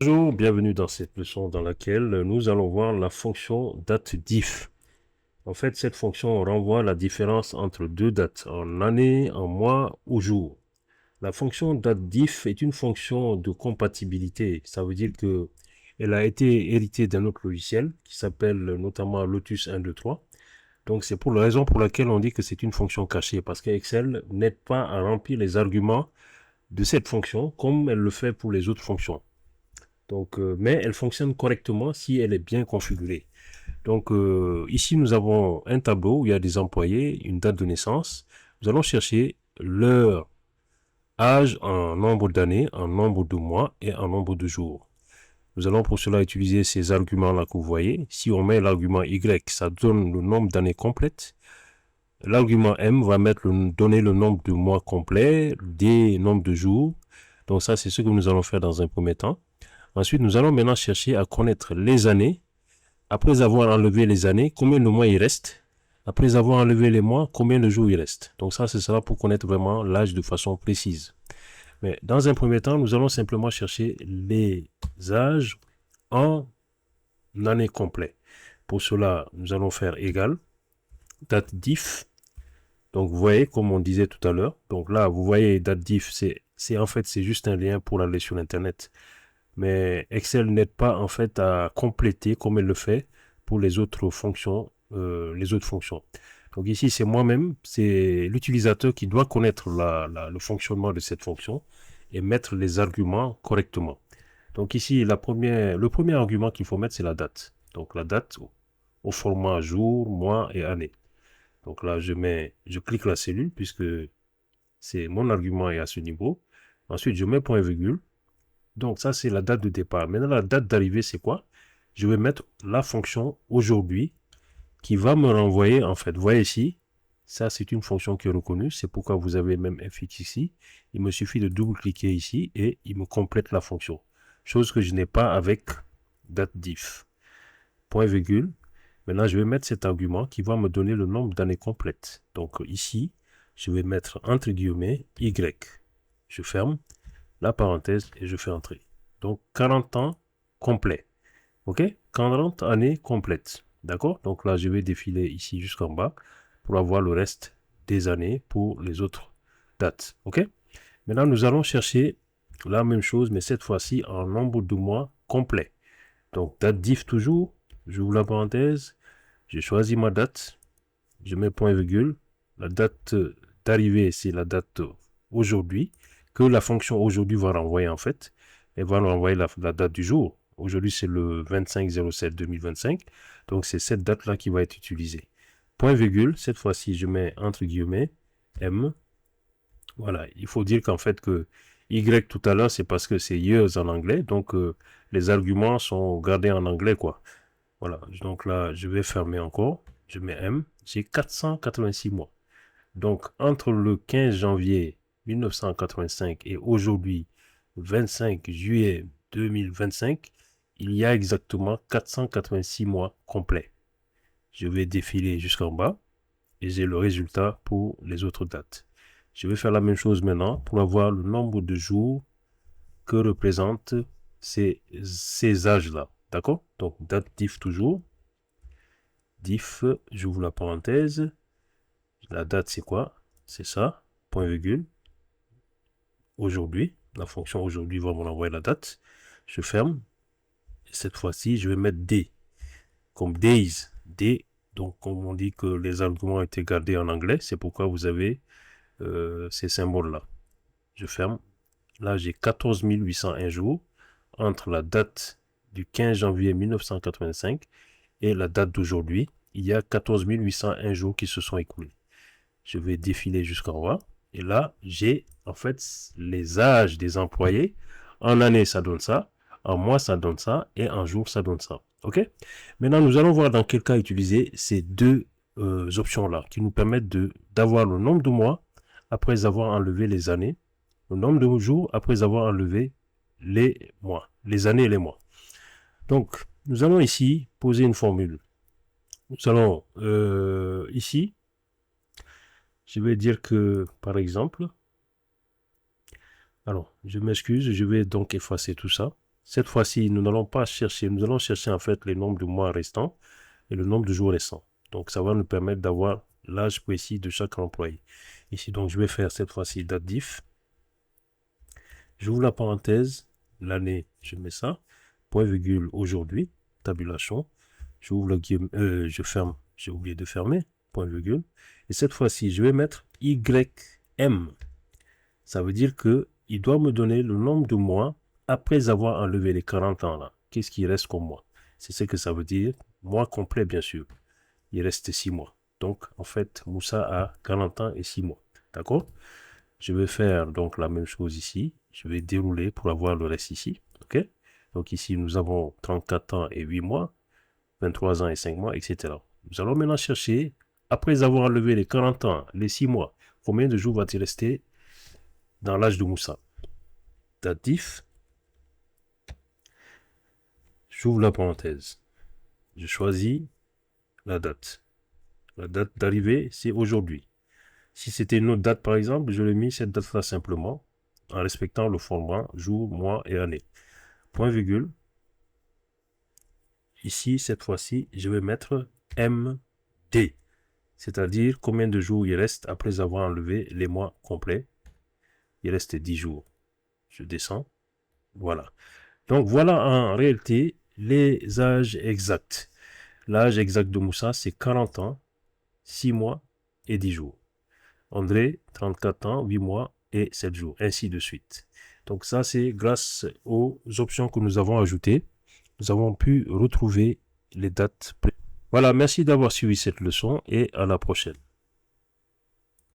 Bonjour, bienvenue dans cette leçon dans laquelle nous allons voir la fonction date-diff. En fait, cette fonction renvoie la différence entre deux dates, en année, en mois ou jour. La fonction date-diff est une fonction de compatibilité. Ça veut dire que elle a été héritée d'un autre logiciel qui s'appelle notamment Lotus 1, 2, 3. Donc c'est pour la raison pour laquelle on dit que c'est une fonction cachée, parce qu'Excel n'aide pas à remplir les arguments de cette fonction comme elle le fait pour les autres fonctions. Donc, mais elle fonctionne correctement si elle est bien configurée. Donc ici, nous avons un tableau où il y a des employés, une date de naissance. Nous allons chercher leur âge en nombre d'années, en nombre de mois et en nombre de jours. Nous allons pour cela utiliser ces arguments-là que vous voyez. Si on met l'argument Y, ça donne le nombre d'années complètes. L'argument M va donner le nombre de mois complets, des nombres de jours. Donc ça, c'est ce que nous allons faire dans un premier temps. Ensuite, nous allons maintenant chercher à connaître les années. Après avoir enlevé les années, combien de mois il reste. Après avoir enlevé les mois, combien de jours il reste. Donc ça, ce sera pour connaître vraiment l'âge de façon précise. Mais dans un premier temps, nous allons simplement chercher les âges en année complète. Pour cela, nous allons faire égal, date diff. Donc vous voyez, comme on disait tout à l'heure, donc là, vous voyez, date diff, c'est en fait, c'est juste un lien pour aller sur Internet. Mais Excel n'aide pas en fait à compléter comme elle le fait pour les autres fonctions, Donc ici, c'est moi-même, c'est l'utilisateur qui doit connaître le fonctionnement de cette fonction et mettre les arguments correctement. Donc ici, le premier argument qu'il faut mettre, c'est la date. Donc la date au format jour, mois et année. Donc là, je clique la cellule puisque c'est mon argument est à ce niveau. Ensuite, je mets point virgule. Donc ça, c'est la date de départ. Maintenant, la date d'arrivée, c'est quoi? Je vais mettre la fonction aujourd'hui qui va me renvoyer, en fait, vous voyez ici, ça, c'est une fonction qui est reconnue. C'est pourquoi vous avez même fx ici. Il me suffit de double-cliquer ici et il me complète la fonction. Chose que je n'ai pas avec date diff. Point virgule. Maintenant, je vais mettre cet argument qui va me donner le nombre d'années complètes. Donc ici, je vais mettre entre guillemets y. Je ferme la parenthèse et je fais entrer. Donc 40 ans complet. OK? 40 années complètes. D'accord? Donc là, je vais défiler ici jusqu'en bas pour avoir le reste des années pour les autres dates. OK? Maintenant, nous allons chercher la même chose, mais cette fois-ci en nombre de mois complet. Donc, date diff toujours. J'ouvre la parenthèse. Je choisis ma date. Je mets point virgule. La date d'arrivée, c'est la date aujourd'hui, que la fonction aujourd'hui va renvoyer en fait. Elle va renvoyer la date du jour. Aujourd'hui, c'est le 25/07/2025. Donc, c'est cette date-là qui va être utilisée. Point virgule, cette fois-ci, je mets entre guillemets M. Voilà, il faut dire qu'en fait que Y tout à l'heure, c'est parce que c'est years en anglais. Donc, les arguments sont gardés en anglais, quoi. Voilà, donc là, je vais fermer encore. Je mets M. J'ai 486 mois. Donc, entre le 15 janvier 1985 et aujourd'hui, 25 juillet 2025, il y a exactement 486 mois complets. Je vais défiler jusqu'en bas et j'ai le résultat pour les autres dates. Je vais faire la même chose maintenant pour avoir le nombre de jours que représentent ces âges-là. D'accord? Donc, date diff toujours. Diff, j'ouvre la parenthèse. La date, c'est quoi? C'est ça. Point virgule. Aujourd'hui. La fonction aujourd'hui va m'envoyer la date. Je ferme. Et cette fois-ci, je vais mettre D. Comme days. D. Donc, comme on dit que les arguments ont été gardés en anglais, c'est pourquoi vous avez ces symboles-là. Je ferme. Là, j'ai 14 801 jours entre la date du 15 janvier 1985 et la date d'aujourd'hui. Il y a 14 801 jours qui se sont écoulés. Je vais défiler jusqu'en bas. Et là, j'ai en fait les âges des employés. En année, ça donne ça. En mois, ça donne ça. Et en jour, ça donne ça. OK? Maintenant, nous allons voir dans quel cas utiliser ces deux options-là qui nous permettent d'avoir le nombre de mois après avoir enlevé les années, le nombre de jours après avoir enlevé les mois, les années et les mois. Donc, nous allons ici poser une formule. Nous allons ici, je vais dire que, par exemple, alors, je m'excuse, je vais donc effacer tout ça. Cette fois-ci, nous n'allons pas chercher, nous allons chercher en fait les nombres de mois restants et le nombre de jours restants. Donc, ça va nous permettre d'avoir l'âge précis de chaque employé. Ici, donc, je vais faire cette fois-ci date diff. J'ouvre la parenthèse, l'année, je mets ça, point virgule aujourd'hui, tabulation. J'ouvre le guillemot, je ferme, j'ai oublié de fermer, point virgule. Et cette fois-ci, je vais mettre YM. Ça veut dire que il doit me donner le nombre de mois après avoir enlevé les 40 ans là. Qu'est-ce qui reste comme mois? C'est ce que ça veut dire. Mois complet, bien sûr. Il reste 6 mois. Donc, en fait, Moussa a 40 ans et 6 mois. D'accord? Je vais faire donc la même chose ici. Je vais dérouler pour avoir le reste ici. OK? Donc ici, nous avons 34 ans et 8 mois, 23 ans et 5 mois, etc. Nous allons maintenant chercher, après avoir enlevé les 40 ans, les 6 mois, combien de jours va-t-il rester dans l'âge de Moussa? Datif. J'ouvre la parenthèse. Je choisis la date. La date d'arrivée, c'est aujourd'hui. Si c'était une autre date, par exemple, je l'ai mis cette date-là simplement, en respectant le format jour, mois et année. Point virgule. Ici, cette fois-ci, je vais mettre MD, c'est-à-dire combien de jours il reste après avoir enlevé les mois complets. Il reste 10 jours. Je descends. Voilà. Donc, voilà en réalité les âges exacts. L'âge exact de Moussa, c'est 40 ans, 6 mois et 10 jours. André, 34 ans, 8 mois et 7 jours, ainsi de suite. Donc ça, c'est grâce aux options que nous avons ajoutées. Nous avons pu retrouver les dates. Voilà, merci d'avoir suivi cette leçon et à la prochaine.